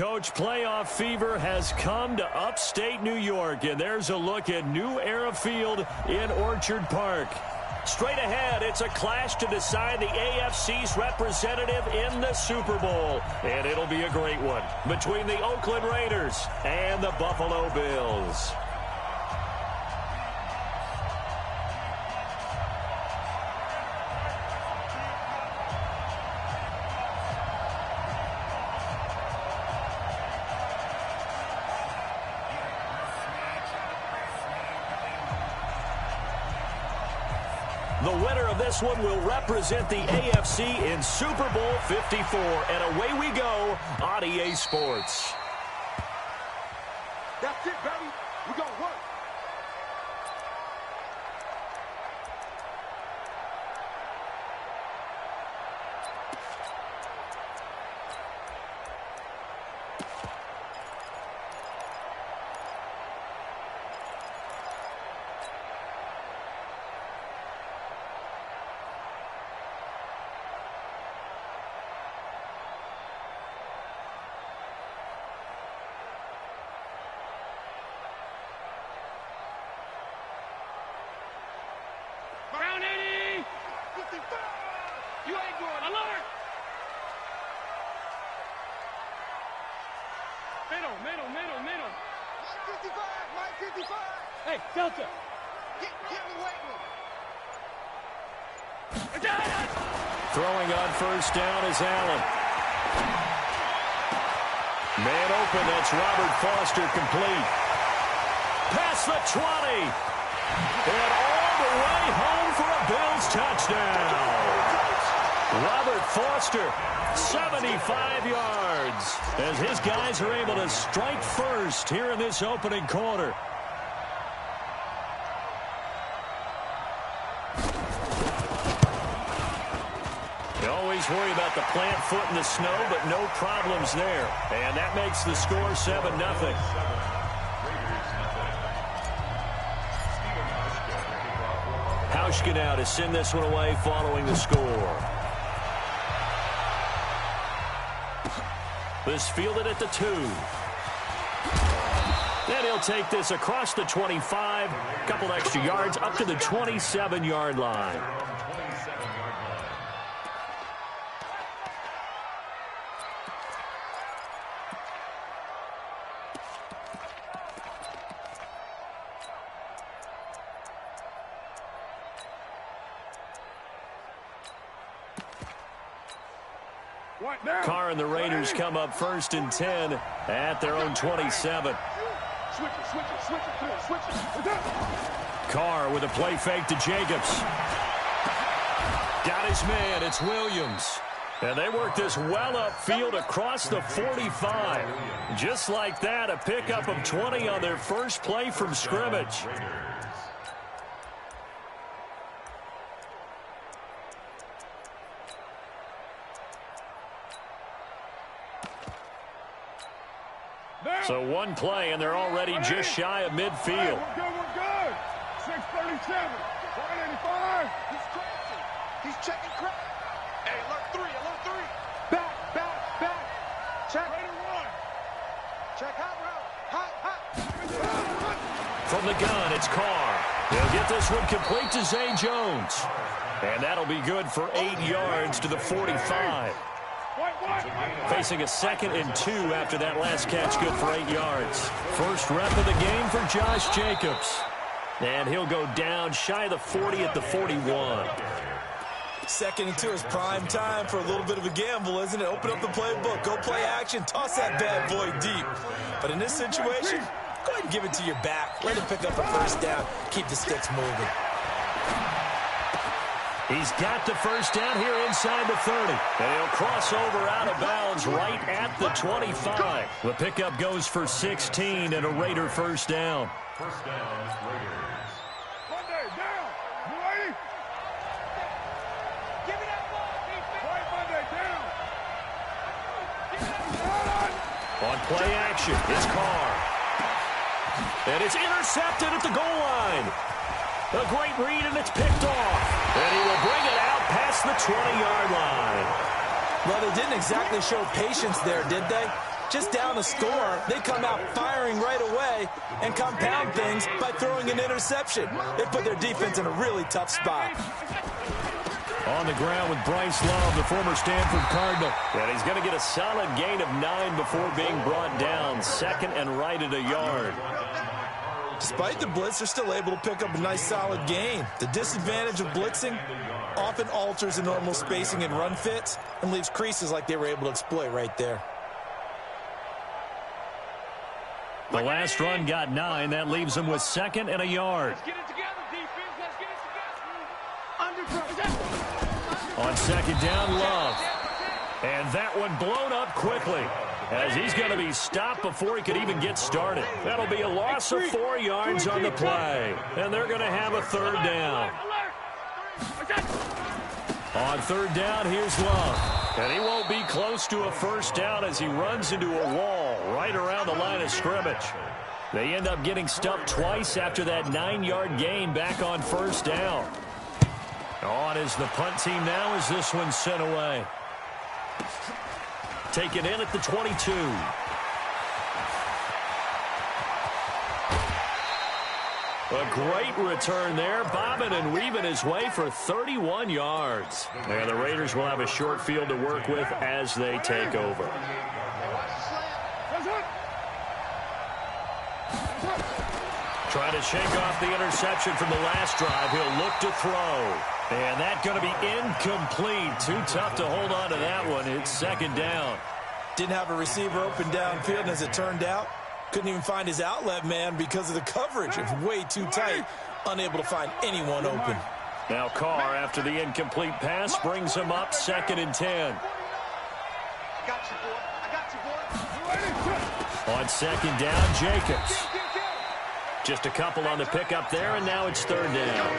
Coach, playoff fever has come to upstate New York, and there's a look at New Era Field in Orchard Park. Straight ahead, it's a clash to decide the AFC's representative in the Super Bowl, and it'll be a great one between the Oakland Raiders and the Buffalo Bills. The winner of this one will represent the AFC in Super Bowl 54. And away we go on EA Sports. That's it, baby. We're going to work. You ain't going. Alert! Middle. Mike 55. Hey, Delta. Get me waiting. Throwing on first down is Allen. Man open, that's Robert Foster complete. Past the 20. And all the way home for a Bills touchdown. Robert Foster, 75 yards, as his guys are able to strike first here in this opening quarter. You always worry about the plant foot in the snow, but no problems there. And that makes the score 7-0. Hauschka now to send this one away following the score. This fielded at the 2. Then he'll take this across the 25. A couple extra yards up to the 27-yard line. Carr and the Raiders come up first and 10 at their own 27. Carr with a play fake to Jacobs. Got his man. It's Williams. And they work this well upfield across the 45. Just like that, a pickup of 20 on their first play from scrimmage. So one play, and they're already just shy of midfield. We're good. 6:37. 185. He's crazy. He's checking crap. Hey, alert 3. Back. Check. Raider 1. Check hot route. From the gun, it's Carr. He'll get this one complete to Zay Jones. And that'll be good for 8 yards to the 45. Facing a 2nd and 2 after that last catch, good for 8 yards. First rep of the game for Josh Jacobs. And he'll go down shy of the 40 at the 41. 2nd and 2 is prime time for a little bit of a gamble, isn't it? Open up the playbook, go play action, toss that bad boy deep. But in this situation, go ahead and give it to your back. Let him pick up a first down, keep the sticks moving. He's got the first down here inside the 30. And he'll cross over out of bounds right at the 25. The pickup goes for 16 and a Raider first down. First down, Raiders. Monday, down. You ready? Give me that ball, defense. Play Monday, down. On play action, it's Carr. And it's intercepted at the goal line. A great read, and it's picked off. And he will bring it out past the 20-yard line. Well, they didn't exactly show patience there, did they? just down a score, they come out firing right away and compound things by throwing an interception. They put their defense in a really tough spot. On the ground with Bryce Love, the former Stanford Cardinal. And he's going to get a solid gain of 9 before being brought down. Second and right at a yard. Despite the blitz, they're still able to pick up a nice solid gain. The disadvantage of blitzing often alters the normal spacing and run fits and leaves creases like they were able to exploit right there. The last run got 9. That leaves them with second and a yard. Let's get it together, defense. Let's get it together. On second down, Love. And that one blown up quickly as he's going to be stopped before he could even get started. That'll be a loss of 4 yards on the play. And they're going to have a third down. On third down, here's Love. And he won't be close to a first down as he runs into a wall right around the line of scrimmage. They end up getting stuffed twice after that 9-yard gain back on first down. On is the punt team now as this one's sent away. Taken in at the 22. A great return there, bobbing and weaving his way for 31 yards. And the Raiders will have a short field to work with as they take over. Trying to shake off the interception from the last drive. He'll look to throw. And that's going to be incomplete. Too tough to hold on to that one. It's second down. Didn't have a receiver open downfield, and as it turned out, couldn't even find his outlet man because of the coverage. It was way too tight, unable to find anyone open. Now Carr, after the incomplete pass, brings him up second and 10. On second down, Jacobs. Just a couple on the pickup there, and now it's third down.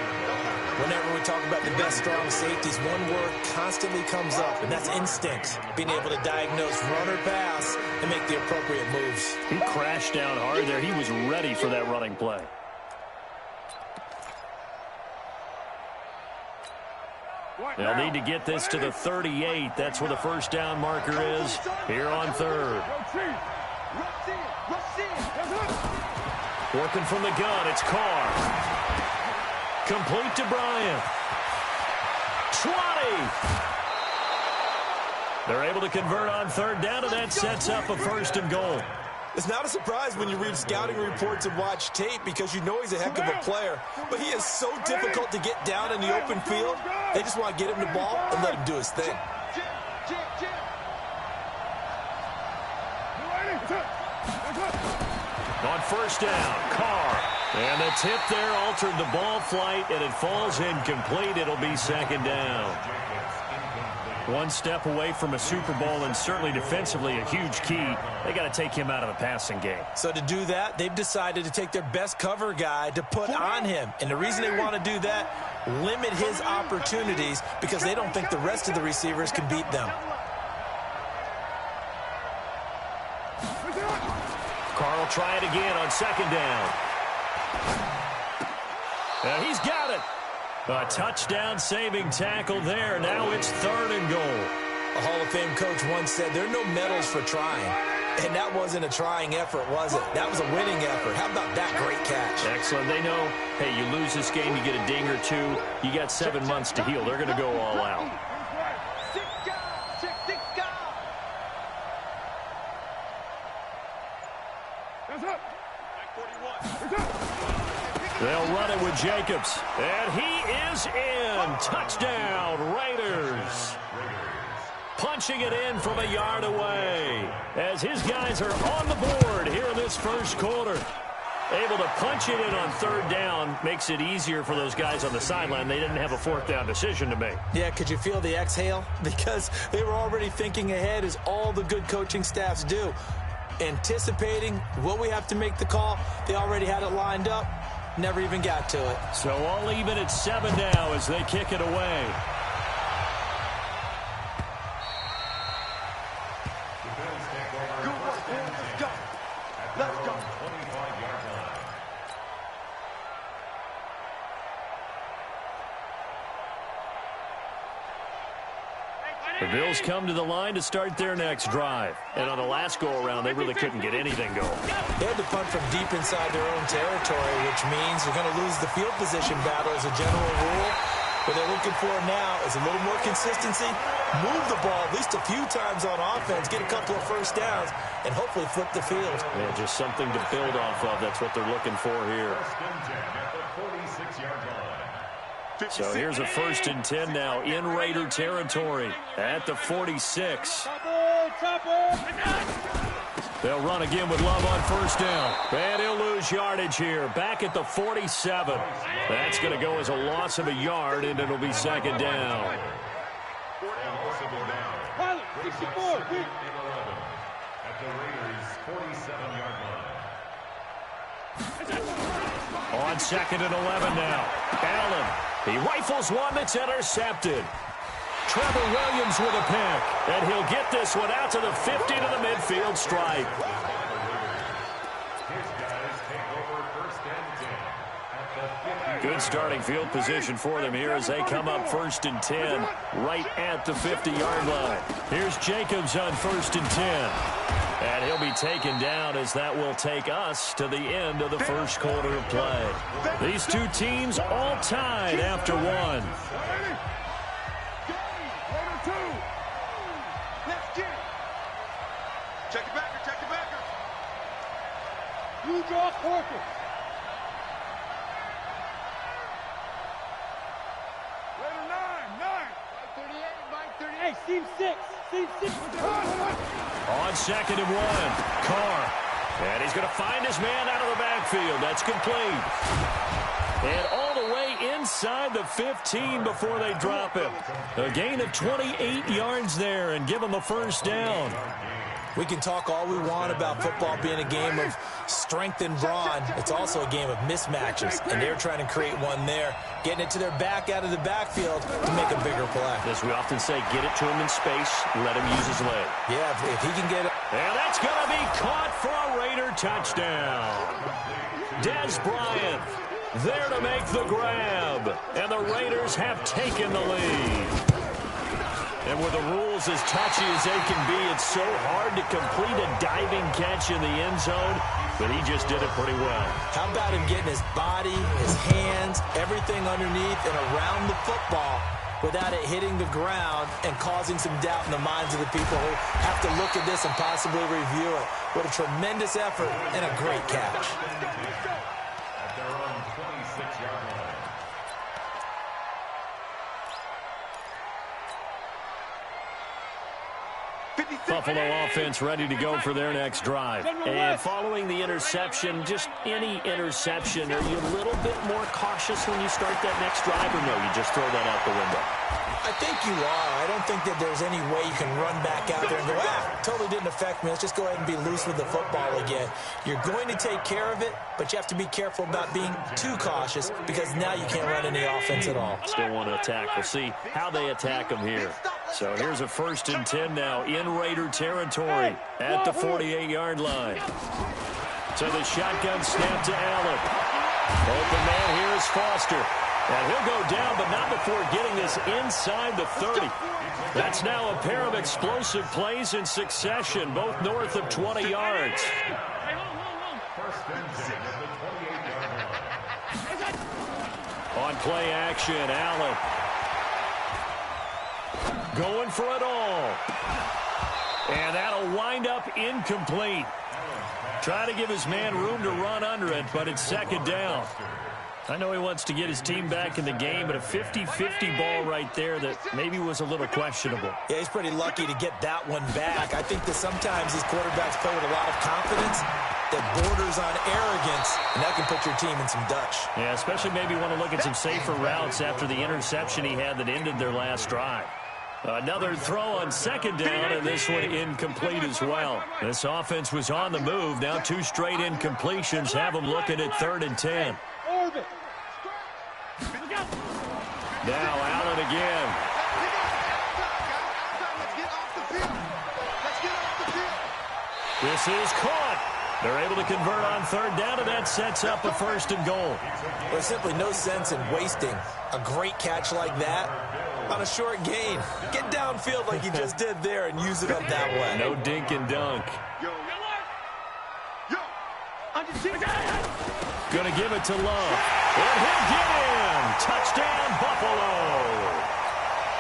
Whenever we talk about the best strong safeties, one word constantly comes up, and that's instinct. Being able to diagnose run or pass and make the appropriate moves. He crashed down hard there. He was ready for that running play. They'll need to get this to the 38. That's where the first down marker is here on third. Working from the gun, it's Carr. Complete to Bryant. 20. They're able to convert on third down, and that sets up a first and goal. It's not a surprise when you read scouting reports and watch tape because you know he's a heck of a player. But he is so difficult to get down in the open field. They just want to get him the ball and let him do his thing. On first down, Carr. And the tip there altered the ball flight, and it falls incomplete. It'll be second down. One step away from a Super Bowl, and certainly defensively a huge key. They got to take him out of the passing game. So to do that, they've decided to take their best cover guy to put on him. And the reason they want to do that, limit his opportunities because they don't think the rest of the receivers can beat them. Carr will try it again on second down. And he's got it. A touchdown-saving tackle there. Now it's third and goal. A Hall of Fame coach once said there are no medals for trying. And that wasn't a trying effort, was it? That was a winning effort. How about that great catch? Excellent. They know, hey, you lose this game, you get a ding or two. You got 7 months to heal. They're going to go all out. They'll run it with Jacobs. And he is in. Touchdown, Raiders. Punching it in from a yard away as his guys are on the board here in this first quarter. Able to punch it in on third down makes it easier for those guys on the sideline. They didn't have a fourth down decision to make. Yeah, could you feel the exhale? Because they were already thinking ahead, as all the good coaching staffs do. Anticipating what we have to make the call. They already had it lined up. Never even got to it. So all even at 7 now as they kick it away. Let's go. The Bills come to the line to start their next drive. And on the last go-around, they really couldn't get anything going. They had to punt from deep inside their own territory, which means they're going to lose the field position battle as a general rule. What they're looking for now is a little more consistency, move the ball at least a few times on offense, get a couple of first downs, and hopefully flip the field. Yeah, just something to build off of. That's what they're looking for here. So here's a 1st and 10 now in Raider territory at the 46. They'll run again with Love on 1st down. And he'll lose yardage here. Back at the 47. That's going to go as a loss of a yard, and it'll be 2nd down. On 2nd and 11 now. Allen. He rifles one that's intercepted. Trevor Williams with a pick. And he'll get this one out to the 50 to the midfield stripe. Good starting field position for them here as they come up 1st and 10 right at the 50-yard line. Here's Jacobs on 1st and 10. And he'll be taken down as that will take us to the end of the first quarter of play. These two teams all tied after one. Check it backer, check it backer. You draw Corker. Later 9. 38, seam 6. On 2nd and 1, Carr. And he's going to find his man out of the backfield. That's complete. And all the way inside the 15 before they drop him. A gain of 28 yards there and give him a 1st down. We can talk all we want about football being a game of strength and brawn. It's also a game of mismatches, and they're trying to create one there, getting it to their back out of the backfield to make a bigger play. As we often say, get it to him in space, let him use his leg. Yeah, if he can get it. And that's going to be caught for a Raider touchdown. Dez Bryant there to make the grab, and the Raiders have taken the lead. And with the rules as touchy as they can be, it's so hard to complete a diving catch in the end zone, but he just did it pretty well. How about him getting his body, his hands, everything underneath and around the football without it hitting the ground and causing some doubt in the minds of the people who have to look at this and possibly review it. What a tremendous effort and a great catch. At their own 26-yard line. Buffalo offense ready to go for their next drive. And following the interception, just any interception, are you a little bit more cautious when you start that next drive, or no, you just throw that out the window? I think you are. I don't think that there's any way you can run back out there and go, totally didn't affect me. Let's just go ahead and be loose with the football again. You're going to take care of it, but you have to be careful about being too cautious because now you can't run any offense at all. Still want to attack. We'll see how they attack them here. So here's a 1st and 10 now in Raider territory at the 48-yard line. So the shotgun snap to Allen. Open man here is Foster. And he'll go down, but not before getting this inside the 30. That's now a pair of explosive plays in succession, both north of 20 yards. On play action, Allen. Going for it all. And that'll wind up incomplete. Try to give his man room to run under it, but it's 2nd down. I know he wants to get his team back in the game, but a 50-50 ball right there that maybe was a little questionable. Yeah, he's pretty lucky to get that one back. I think that sometimes these quarterbacks play with a lot of confidence that borders on arrogance, and that can put your team in some Dutch. Yeah, especially maybe want to look at some safer routes after the interception he had that ended their last drive. Another throw on 2nd down, and this one incomplete as well. This offense was on the move. Now 2 straight incompletions have them looking at 3rd and 10. Now Allen again. This is caught. They're able to convert on 3rd down, and that sets up a 1st and goal. There's simply no sense in wasting a great catch like that on a short gain. Get downfield like you just did there and use it up that way. No dink and dunk. Going to give it to Love. And he'll get in. Touchdown, Buffalo.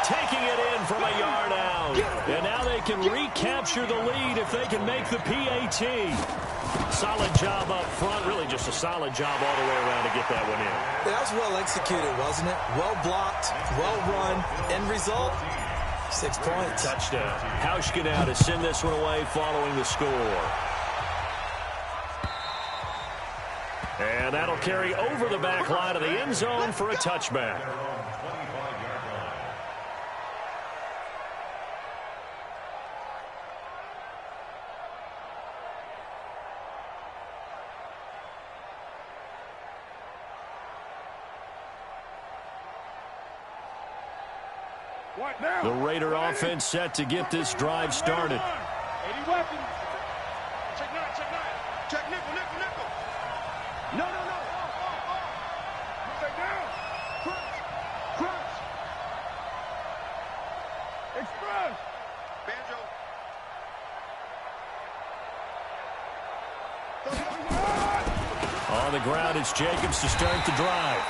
Taking it in from a yard out. And now they can recapture the lead if they can make the PAT. Solid job up front. Really just a solid job all the way around to get that one in. That was well executed, wasn't it? Well blocked, well run. End result, 6 points. Touchdown. Hauschka now to send this one away following the score. And that'll carry over the back line of the end zone for a touchback. The Raider offense set to get this drive started. 80 weapons. Check nine, check nine. Check nickel, nickel, nickel. No. Stay down. Crunch. Express. Banjo. On the ground, it's Jacobs to start the drive.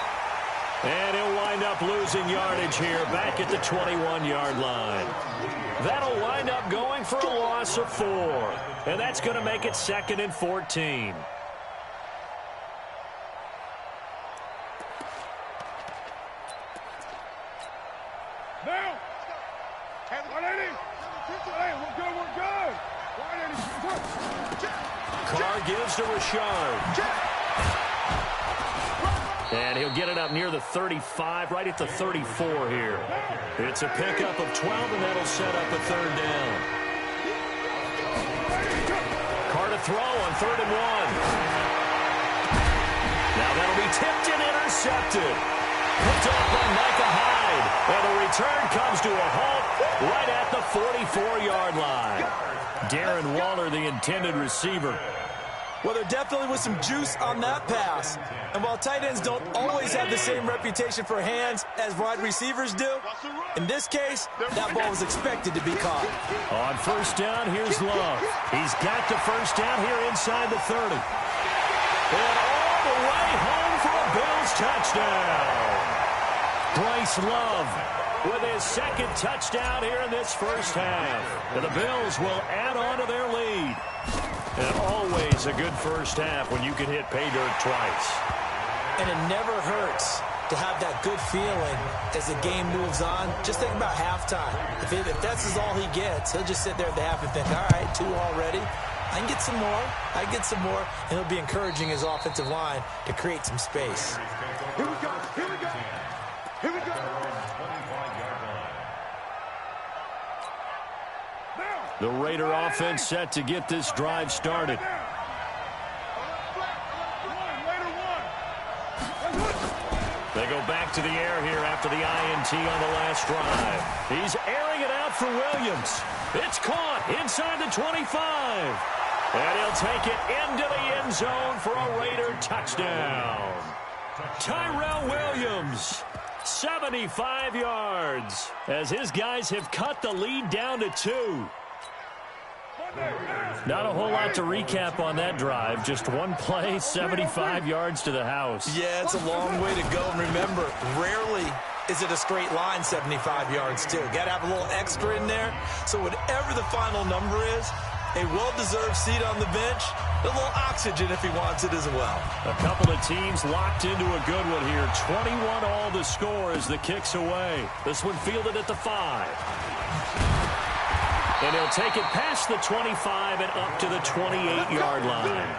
And he'll wind up losing yardage here back at the 21-yard line. That'll wind up going for a loss of 4. And that's going to make it 2nd and 14. Now. 180. Hey, we're good. 180. Carr gives to Richard. And he'll get it up near the 35, right at the 34 here. It's a pickup of 12, and that'll set up a 3rd down. Carr to throw on 3rd and 1. Now that'll be tipped and intercepted. Picked off by Micah Hyde. And the return comes to a halt right at the 44-yard line. Darren Waller, the intended receiver. Well, there definitely was some juice on that pass. And while tight ends don't always have the same reputation for hands as wide receivers do, in this case, that ball was expected to be caught. On 1st down, here's Love. He's got the 1st down here inside the 30. And all the way home for a Bills touchdown. Bryce Love with his 2nd touchdown here in this 1st half. And the Bills will add on to their lead. And always a good 1st half when you can hit pay dirt twice. And it never hurts to have that good feeling as the game moves on. Just think about halftime. If that's all he gets, he'll just sit there at the half and think, all right, 2 already. I can get some more. And he'll be encouraging his offensive line to create some space. Here we go. The Raider offense set to get this drive started. They go back to the air here after the INT on the last drive. He's airing it out for Williams. It's caught inside the 25. And he'll take it into the end zone for a Raider touchdown. Tyrell Williams, 75 yards, as his guys have cut the lead down to 2. Not a whole lot to recap on that drive. Just one play, 75 yards to the house. Yeah, it's a long way to go. And remember, rarely is it a straight line 75 yards, too. Got to have a little extra in there. So whatever the final number is, a well-deserved seat on the bench, a little oxygen if he wants it as well. A couple of teams locked into a good one here. 21 all the score as the kick's away. This one fielded at the 5. And he'll take it past the 25 and up to the 28-yard line.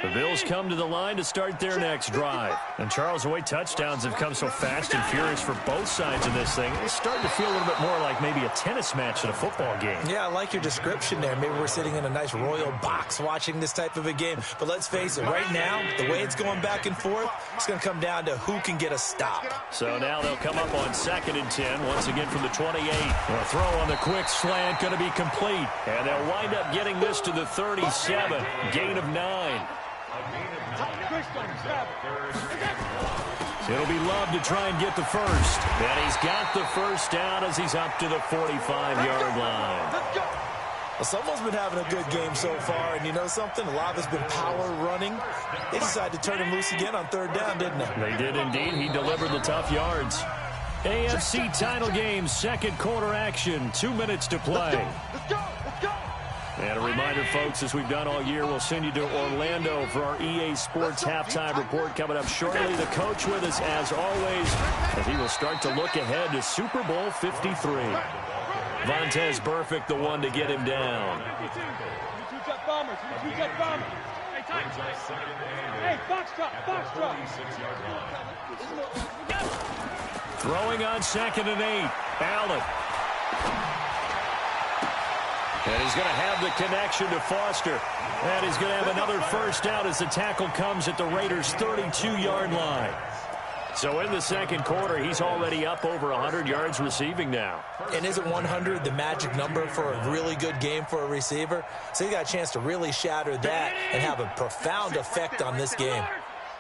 The Bills come to the line to start their next drive. And Charles, the way touchdowns have come so fast and furious for both sides of this thing, it's starting to feel a little bit more like maybe a tennis match in a football game. Yeah, I like your description there. Maybe we're sitting in a nice royal box watching this type of a game. But let's face it, right now, the way it's going back and forth, it's going to come down to who can get a stop. So now they'll come up on 2nd and 10, once again from the 28. A throw on the quick slant going to be complete. And they'll wind up getting this to the 37, gain of 9. It'll be Love to try and get the first. And he's got the first down as he's up to the 45-yard line. Well, someone's been having a good game so far, and you know something? Love has been power running. They decided to turn him loose again on 3rd down, didn't they? They did indeed. He delivered the tough yards. AFC title game, 2nd quarter action, 2 minutes to play. And a reminder, folks, as we've done all year, we'll send you to Orlando for our EA Sports halftime report coming up shortly. The coach with us, as always, as he will start to look ahead to Super Bowl 53. Vontaze Burfict, the one to get him down. Hey, box drop. Throwing on 2nd and 8. Allen. And he's going to have the connection to Foster. And he's going to have another first down as the tackle comes at the Raiders' 32-yard line. So in the 2nd quarter, he's already up over 100 yards receiving now. And isn't 100 the magic number for a really good game for a receiver? So he got a chance to really shatter that and have a profound effect on this game.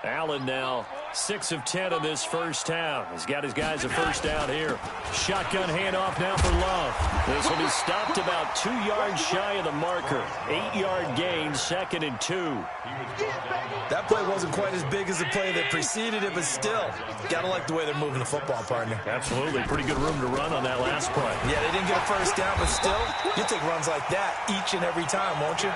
Allen now 6 of 10 in this first down. He's got his guys a first down here. Shotgun handoff now for Love. This will be stopped about 2 yards shy of the marker. 8-yard gain, 2nd and 2. That play wasn't quite as big as the play that preceded it, but still, gotta like the way they're moving the football, partner. Absolutely. Pretty good room to run on that last play. Yeah, they didn't get a first down, but still, you'll take runs like that each and every time, won't you?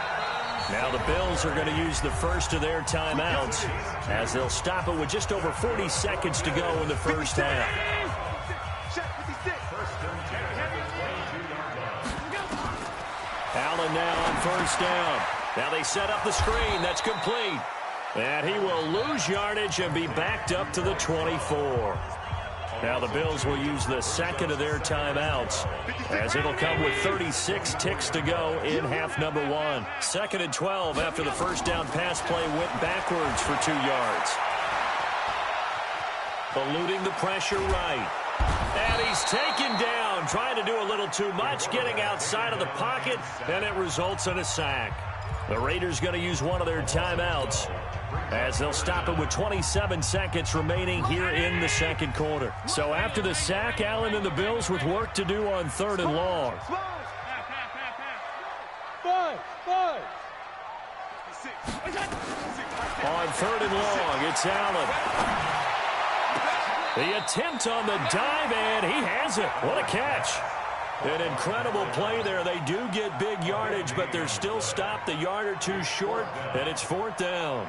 Now the Bills are going to use the first of their timeouts as they'll stop it with just over 40 seconds to go in the first half. Allen now on first down. Now they set up the screen. That's complete. And he will lose yardage and be backed up to the 24. Now the Bills will use the 2nd of their timeouts as it'll come with 36 ticks to go in half number 1. 2nd and 12 after the first down pass play went backwards for 2 yards. Eluding the pressure right. And he's taken down, trying to do a little too much, getting outside of the pocket, and it results in a sack. The Raiders going to use one of their timeouts as they'll stop it with 27 seconds remaining here in the 2nd quarter. So after the sack, Allen and the Bills with work to do on 3rd and long. On 3rd and long, it's Allen. The attempt on the dive, and he has it. What a catch. An incredible play there. They do get big yardage, but they're still stopped a yard or two short, and it's 4th down.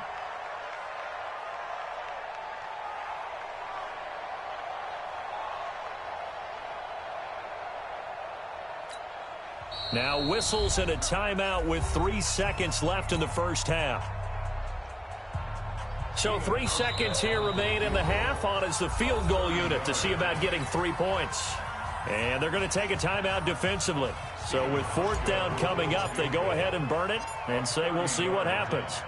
Now whistles and a timeout with 3 seconds left in the first half. So 3 seconds here remain in the half. On is the field goal unit to see about getting 3 points. And they're going to take a timeout defensively. So with 4th down coming up, they go ahead and burn it and say we'll see what happens.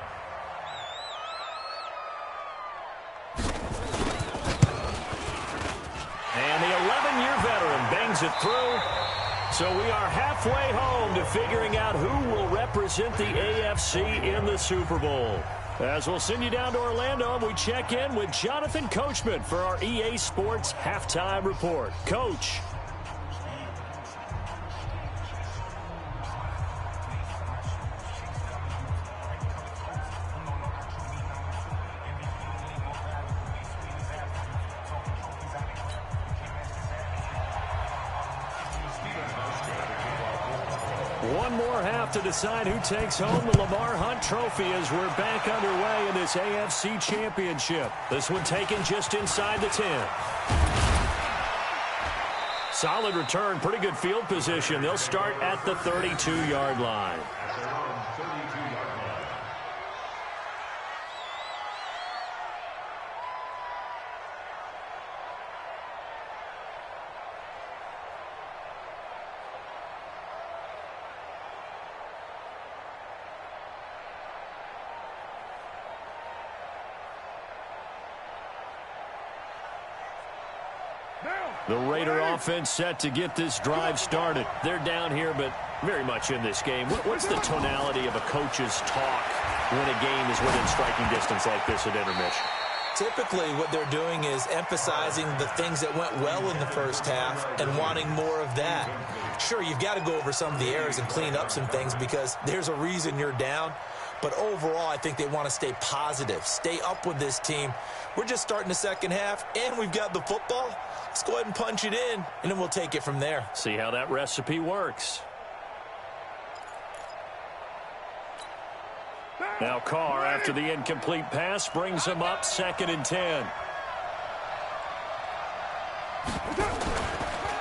And the 11-year veteran bangs it through. So we are halfway home to figuring out who will represent the AFC in the Super Bowl. As we'll send you down to Orlando, we check in with Jonathan Coachman for our EA Sports Halftime Report. Coach. One more half to decide who takes home the Lamar Hunt Trophy as we're back underway in this AFC Championship. This one taken just inside the 10. Solid return, pretty good field position. They'll start at the 32-yard line. The Raider offense set to get this drive started. They're down here, but very much in this game. What's the tonality of a coach's talk when a game is within striking distance like this at intermission? Typically, what they're doing is emphasizing the things that went well in the first half and wanting more of that. Sure, you've got to go over some of the errors and clean up some things because there's a reason you're down. But overall, I think they want to stay positive, stay up with this team. We're just starting the second half, and we've got the football. Let's go ahead and punch it in, and then we'll take it from there. See how that recipe works. Now Carr, after the incomplete pass, brings him up 2nd and 10.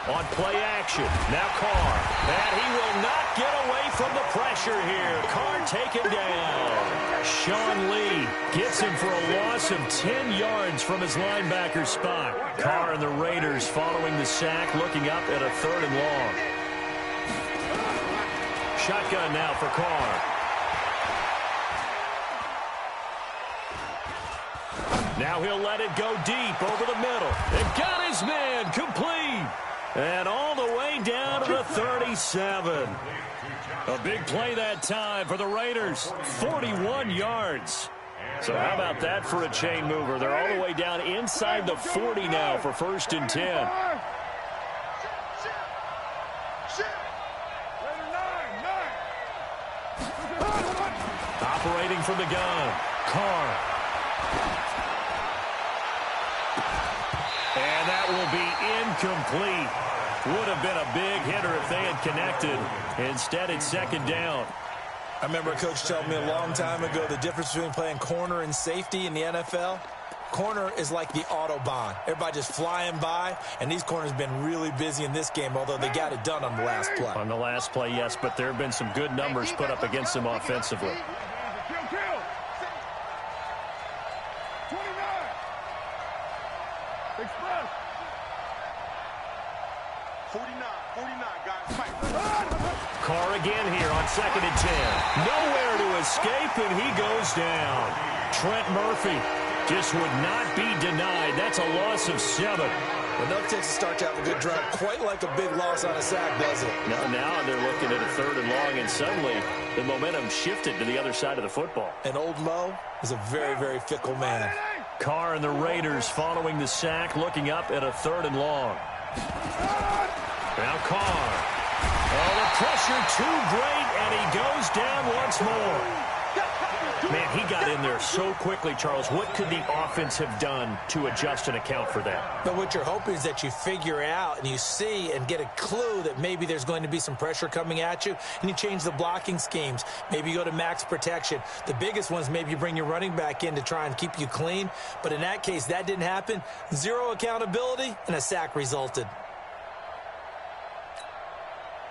On play action, now Carr. And he will not get away from the pressure here. Carr taken down. Sean Lee gets him for a loss of 10 yards from his linebacker spot. Carr and the Raiders following the sack, looking up at a 3rd and long. Shotgun now for Carr. Now he'll let it go deep over the middle. And got his man complete. And all the way down to the 37. A big play that time for the Raiders. 41 yards. So how about that for a chain mover? They're all the way down inside the 40 now for 1st and 10. Operating from the gun. Carr. And that will be incomplete. Would have been a big hitter if they had connected. Instead, it's 2nd down. I remember a coach telling me a long time ago the difference between playing corner and safety in the NFL. Corner is like the Autobahn. Everybody just flying by, and these corners have been really busy in this game, although they got it done on the last play. On the last play, yes, but there have been some good numbers put up against them offensively. Carr again here on 2nd and 10. Nowhere to escape, and he goes down. Trent Murphy just would not be denied. That's a loss of 7. Enough takes to start to have a good drive. Quite like a big loss on a sack, does it? Now they're looking at a 3rd and long, and suddenly the momentum shifted to the other side of the football. And old Mo is a very, very fickle man. Carr and the Raiders following the sack, looking up at a 3rd and long. Now Carr. Oh, the pressure too great, and he goes down once more. Man, he got in there so quickly, Charles. What could the offense have done to adjust and account for that? But what you're hoping is that you figure out and you see and get a clue that maybe there's going to be some pressure coming at you, and you change the blocking schemes. Maybe you go to max protection. The biggest ones, maybe you bring your running back in to try and keep you clean. But in that case, that didn't happen. 0 accountability, and a sack resulted.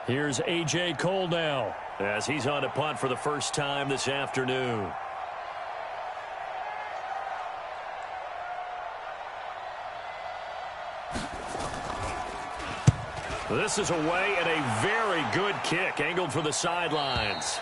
Here's A.J. Cole now as he's on a punt for the first time this afternoon. This is away and a very good kick angled for the sidelines.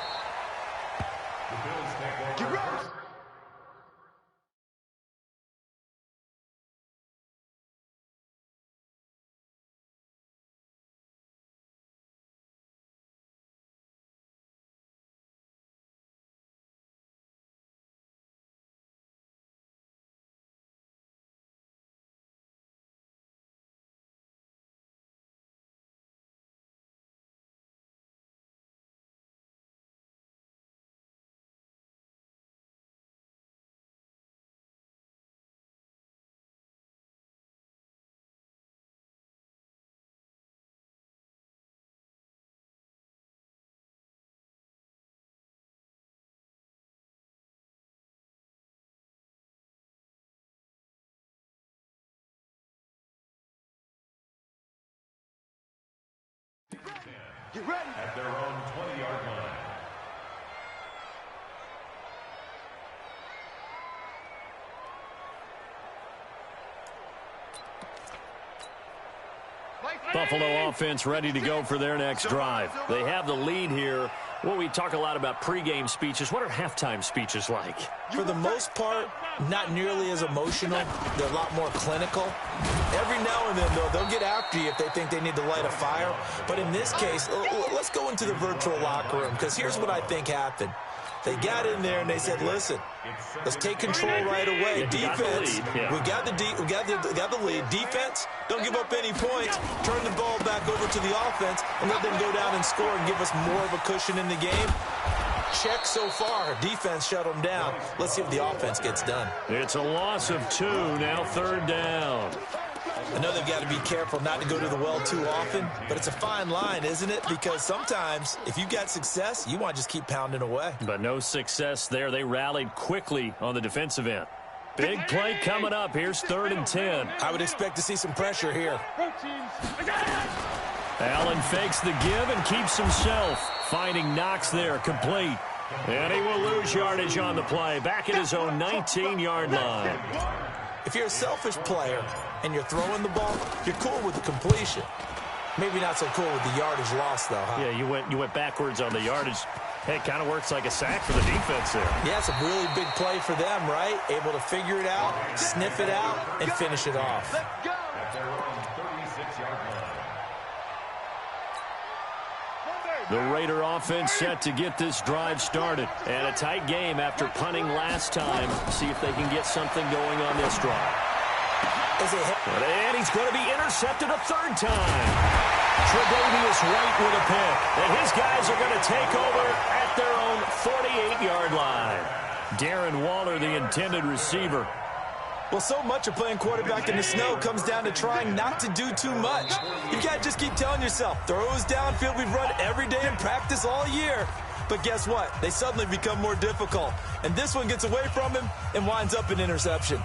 Get ready. At their own 20-yard line. Buffalo offense ready to go for their next drive. They have the lead here Well, we talk a lot about pregame speeches. What are halftime speeches like? For the most part, not nearly as emotional. They're a lot more clinical. Every now and then, though, they'll get after you if they think they need to light a fire. But in this case, let's go into the virtual locker room, because here's what I think happened. They got in there and they said, listen, let's take control right away. Defense, we got the lead. Defense, don't give up any points. Turn the ball back over to the offense and let them go down and score and give us more of a cushion in the game. Check so far. Defense shut them down. Let's see if the offense gets done. It's a loss of 2, now 3rd down. I know they've got to be careful not to go to the well too often, but it's a fine line, isn't it? Because sometimes, if you've got success, you want to just keep pounding away. But no success there. They rallied quickly on the defensive end. Big play coming up. Here's 3rd and 10. I would expect to see some pressure here. Allen fakes the give and keeps himself. Finding Knox there, complete. And he will lose yardage on the play. Back at his own 19-yard line. If you're a selfish player and you're throwing the ball, you're cool with the completion. Maybe not so cool with the yardage loss, though, huh? Yeah, you went backwards on the yardage. Hey, it kind of works like a sack for the defense there. Yeah, it's a really big play for them, right? Able to figure it out, sniff it out, and finish it off. The Raider offense set to get this drive started. And a tight game after punting last time. See if they can get something going on this drive. And he's going to be intercepted a 3rd time. Tre'Davious White with a pick. And his guys are going to take over at their own 48-yard line. Darren Waller, the intended receiver. Well, so much of playing quarterback in the snow comes down to trying not to do too much. You've got to just keep telling yourself, throws downfield we've run every day in practice all year. But guess what? They suddenly become more difficult. And this one gets away from him and winds up an interception.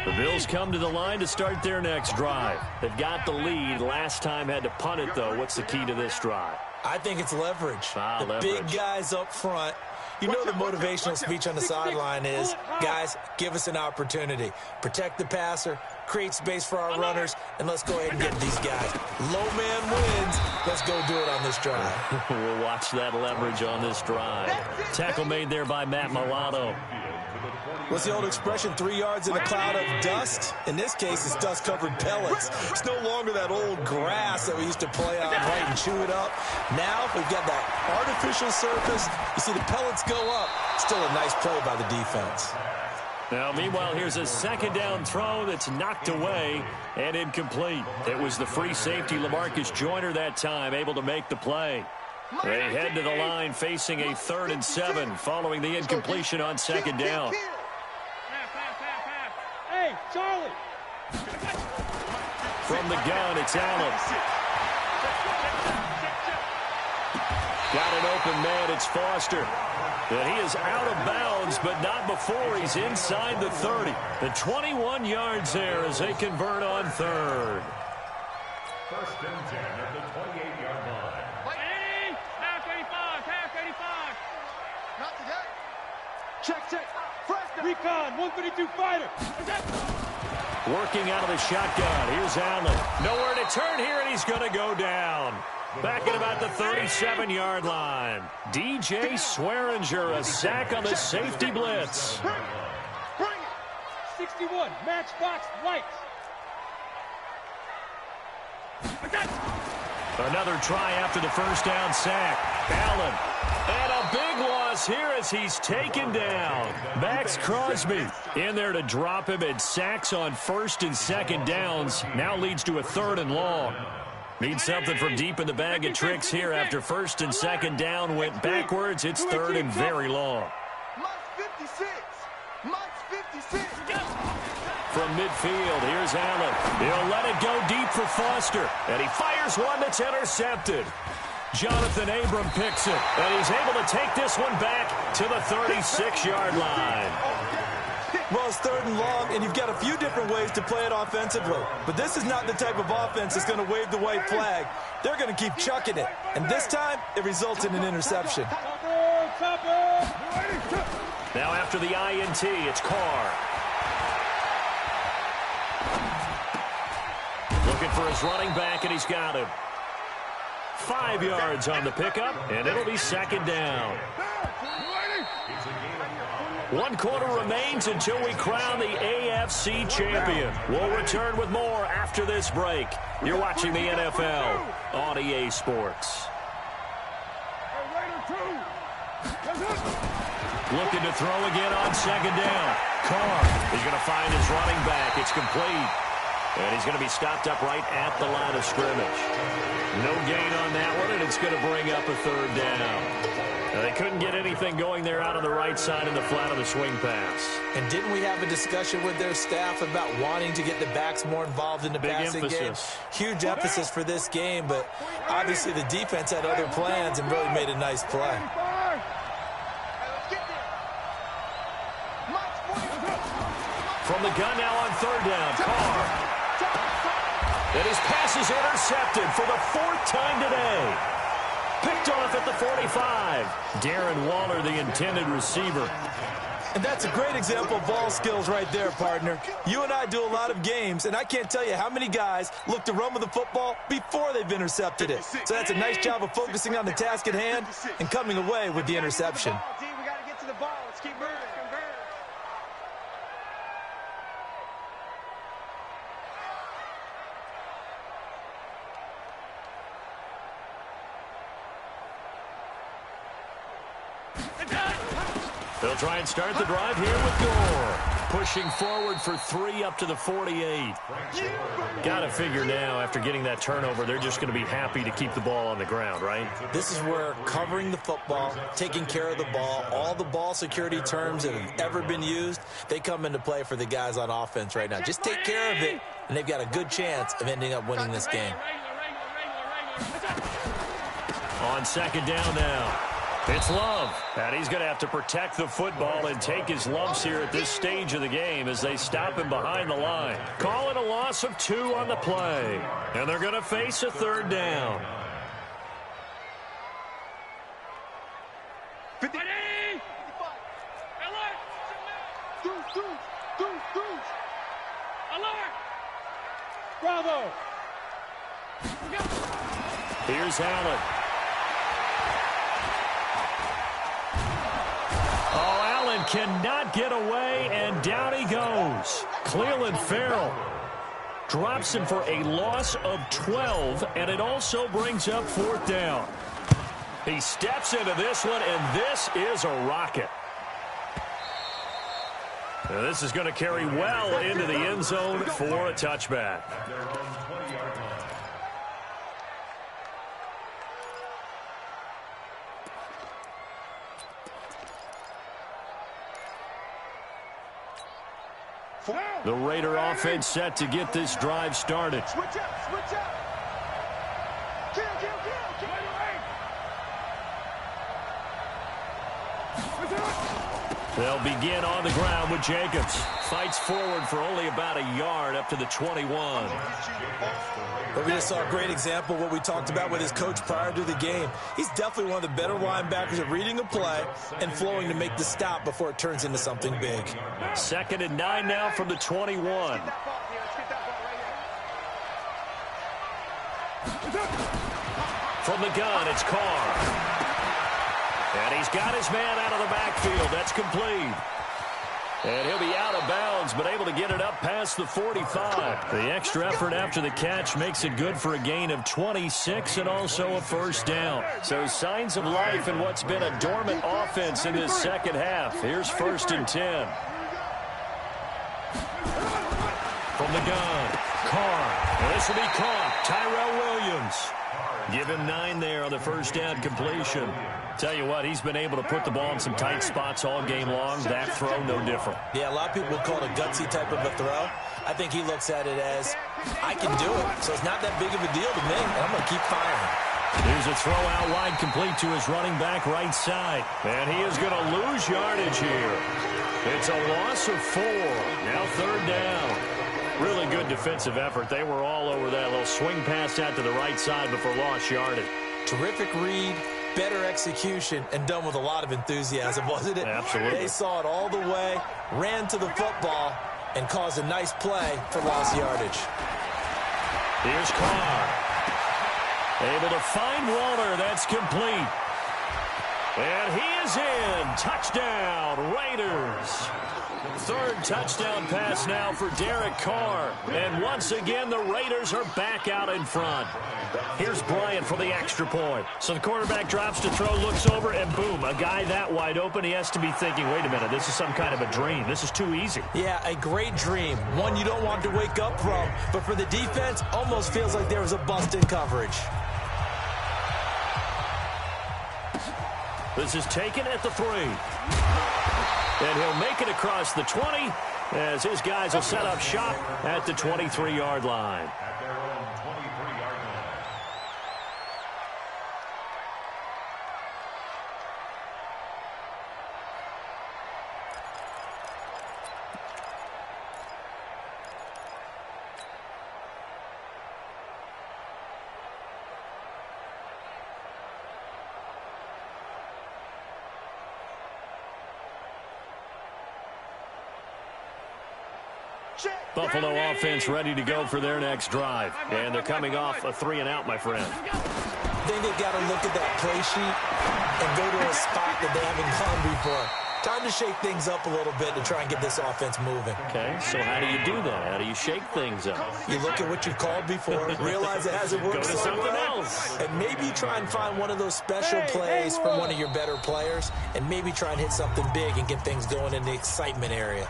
The Bills come to the line to start their next drive. They've got the lead. Last time had to punt it, though. What's the key to this drive? I think it's leverage. Leverage. Big guys up front. You know the motivational speech on the sideline is, guys, give us an opportunity. Protect the passer, create space for our runners, and let's go ahead and get these guys. Low man wins. Let's go do it on this drive. We'll watch that leverage on this drive. Tackle made there by Matt Milano. What's the old expression, 3 yards in a cloud of dust? In this case, it's dust-covered pellets. It's no longer that old grass that we used to play on, right, and chew it up. Now we've got that artificial surface. You see the pellets go up. Still a nice play by the defense. Now, meanwhile, here's a 2nd down throw that's knocked away and incomplete. It was the free safety, LaMarcus Joyner, that time, able to make the play. They head to the line facing a 3rd and 7 following the incompletion on 2nd down. Hey, Charlie! From the gun, it's Allen. Got an open man, it's Foster. And he is out of bounds, but not before he's inside the 30. The 21 yards there as they convert on 3rd. 1st and 10 at the 28-yard line. Half 85. Not today. Check. Recon, 132 fighter. Working out of the shotgun. Here's Allen. Nowhere to turn here, and he's going to go down. Back at about the 37-yard line. DJ Swearinger, a sack on the safety blitz. Bring it. 61, Matchbox Lights. Another try after the 1st down sack. Allen. And a big loss here as he's taken down. Max Crosby in there to drop him, and sacks on 1st and 2nd downs. Now leads to a 3rd and long. Need something from deep in the bag of tricks here after 1st and 2nd down went backwards. It's 3rd and very long. From midfield, here's Allen. He'll let it go deep for Foster. And he fires one that's intercepted. Jonathan Abram picks it. And he's able to take this one back to the 36-yard line. Well, it's 3rd and long, and you've got a few different ways to play it offensively. But this is not the type of offense that's going to wave the white flag. They're going to keep chucking it. And this time, it results in an interception. Now after the INT, it's Carr. Looking for his running back, and he's got him. 5 yards on the pickup, and it'll be 2nd down. 1 quarter remains until we crown the AFC champion. We'll return with more after this break. You're watching the NFL on EA Sports. Looking to throw again on 2nd down. Carr is going to find his running back. It's complete. And he's going to be stopped up right at the line of scrimmage. No gain on that one, and it's going to bring up a 3rd down. Now, they couldn't get anything going there out on the right side in the flat of the swing pass. And didn't we have a discussion with their staff about wanting to get the backs more involved in the passing game? Huge emphasis for this game, but obviously the defense had other plans and really made a nice play. From the gun now on 3rd down, Carr. And his pass is intercepted for the 4th time today. Picked off at the 45. Darren Waller, the intended receiver. And that's a great example of ball skills right there, partner. You and I do a lot of games, and I can't tell you how many guys look to run with the football before they've intercepted it. So that's a nice job of focusing on the task at hand and coming away with the interception. We got to get to the ball. Let's keep moving. They'll try and start the drive here with Gore. Pushing forward for 3 up to the 48. Got to figure now, after getting that turnover, they're just going to be happy to keep the ball on the ground, right? This is where covering the football, taking care of the ball, all the ball security terms that have ever been used, they come into play for the guys on offense right now. Just take care of it, and they've got a good chance of ending up winning this game. On 2nd down now. It's Love, and he's going to have to protect the football and take his lumps here at this stage of the game as they stop him behind the line. Call it a loss of 2 on the play, and they're going to face a 3rd down. 50. Alert! Bravo! Here's Allen. Cannot get away, and down he goes. Clelin Ferrell drops him for a loss of 12, and it also brings up 4th down. He steps into this one, and this is a rocket. Now, this is going to carry well into the end zone for a touchback. The Raider offense set to get this drive started. Switch up, switch up. Kill. They'll begin on the ground with Jacobs. Fights forward for only about a yard up to the 21. But we just saw a great example of what we talked about with his coach prior to the game. He's definitely one of the better linebackers at reading a play and flowing to make the stop before it turns into something big. 2nd and 9 now from the 21. From the gun, it's Carr. And he's got his man out of the backfield. That's complete. And he'll be out of bounds, but able to get it up past the 45. The extra effort after the catch makes it good for a gain of 26 and also a 1st down. So signs of life in what's been a dormant offense in this 2nd half. Here's 1st and 10. From the gun, Carr. And this will be caught. Tyrell Williams. Give him 9 there on the 1st down completion. Tell you what, he's been able to put the ball in some tight spots all game long. That throw, no different. Yeah, a lot of people call it a gutsy type of a throw. I think he looks at it as, I can do it, so it's not that big of a deal to me, and I'm going to keep firing. Here's a throw out wide, complete to his running back right side. And he is going to lose yardage here. It's a loss of 4. Now 3rd down. Really good defensive effort. They were all over that little swing pass out to the right side before lost yardage. Terrific read, better execution, and done with a lot of enthusiasm, wasn't it? Absolutely. They saw it all the way, ran to the football, and caused a nice play for lost yardage. Here's Carr. Able to find Waller. That's complete. And he is in. Touchdown, Raiders. 3rd touchdown pass now for Derek Carr. And once again, the Raiders are back out in front. Here's Bryant for the extra point. So the quarterback drops to throw, looks over, and boom, a guy that wide open, he has to be thinking, wait a minute, this is some kind of a dream. This is too easy. Yeah, a great dream. One you don't want to wake up from. But for the defense, almost feels like there was a bust in coverage. This is taken at the 3. And he'll make it across the 20 as his guys will set up shop at the 23-yard line. Buffalo offense ready to go for their next drive. And they're coming off a 3-and-out, my friend. I think they've got to look at that play sheet and go to a spot that they haven't gone before. Time to shake things up a little bit to try and get this offense moving. Okay, so how do you do that? How do you shake things up? You look at what you've called before, realize it hasn't worked Go to so something well, else. and maybe try and find one of those special plays from one of your better players, and maybe try and hit something big and get things going in the excitement area.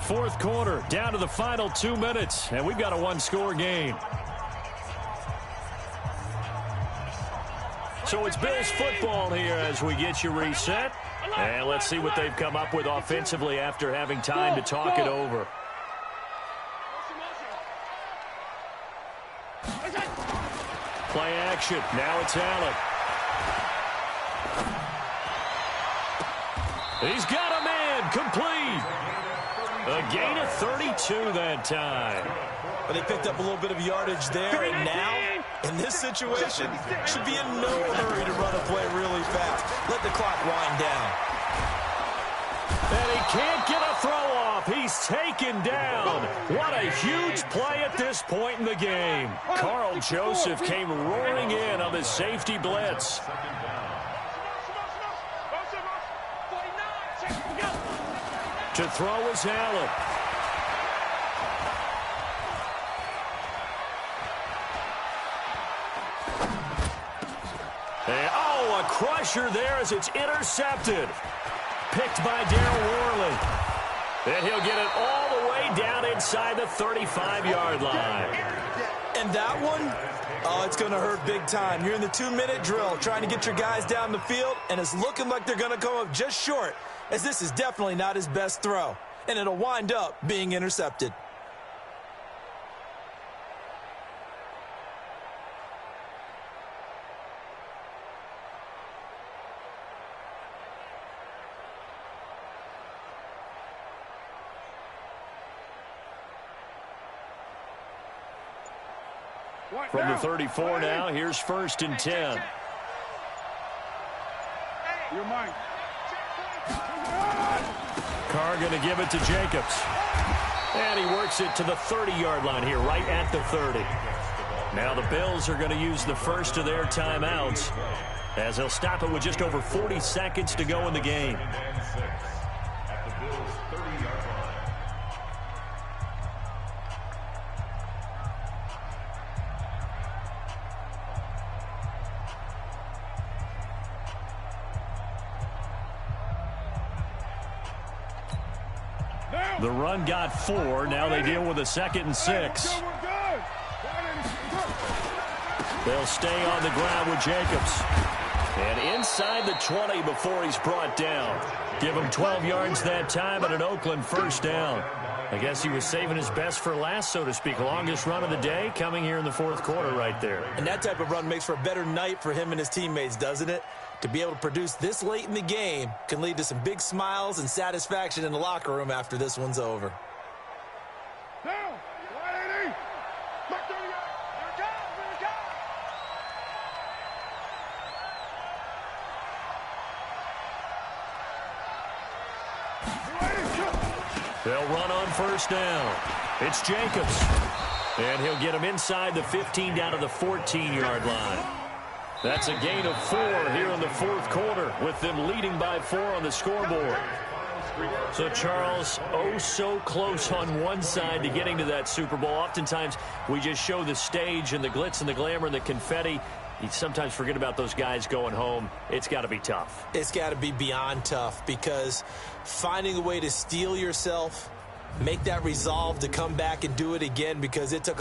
4th quarter, down to the final 2 minutes, and we've got a 1-score game. So it's Bills football here as we get you reset. And let's see what they've come up with offensively after having time to talk it over. Play action. Now it's Allen. He's got a man. Complete. A gain of 32 that time. But they picked up a little bit of yardage there, and now, in this situation, should be in no hurry to run a play really fast. Let the clock wind down. And he can't get a throw off. He's taken down. What a huge play at this point in the game. Carl Joseph came roaring in on the safety blitz. To throw is Allen. And, oh, a crusher there as it's intercepted. Picked by Darryl Worley. And he'll get it all the way down inside the 35-yard line. And that one, oh, it's going to hurt big time. You're in the 2-minute drill trying to get your guys down the field, and it's looking like they're going to come up just short, as this is definitely not his best throw. And it'll wind up being intercepted. From the 34 now, here's 1st and 10. You're mine. Carr going to give it to Jacobs. And he works it to the 30-yard line here, right at the 30. Now the Bills are going to use the first of their timeouts as they'll stop it with just over 40 seconds to go in the game. The run got 4. Now they deal with a 2nd and 6. They'll stay on the ground with Jacobs. And inside the 20 before he's brought down. Give him 12 yards that time and an Oakland 1st down. I guess he was saving his best for last, so to speak. Longest run of the day coming here in the fourth quarter right there. And that type of run makes for a better night for him and his teammates, doesn't it? To be able to produce this late in the game can lead to some big smiles and satisfaction in the locker room after this one's over. Down. 180. Back there you go. Here it comes. Here it comes. 280. Shoot. They'll run on first down. It's Jacobs. And he'll get him inside the 15 down to the 14-yard line. That's a gain of 4 here in the fourth quarter with them leading by 4 on the scoreboard. So, Charles, oh so close on one side to getting to that Super Bowl. Oftentimes, we just show the stage and the glitz and the glamour and the confetti. You sometimes forget about those guys going home. It's got to be tough. It's got to be beyond tough because finding a way to steel yourself, make that resolve to come back and do it again because it took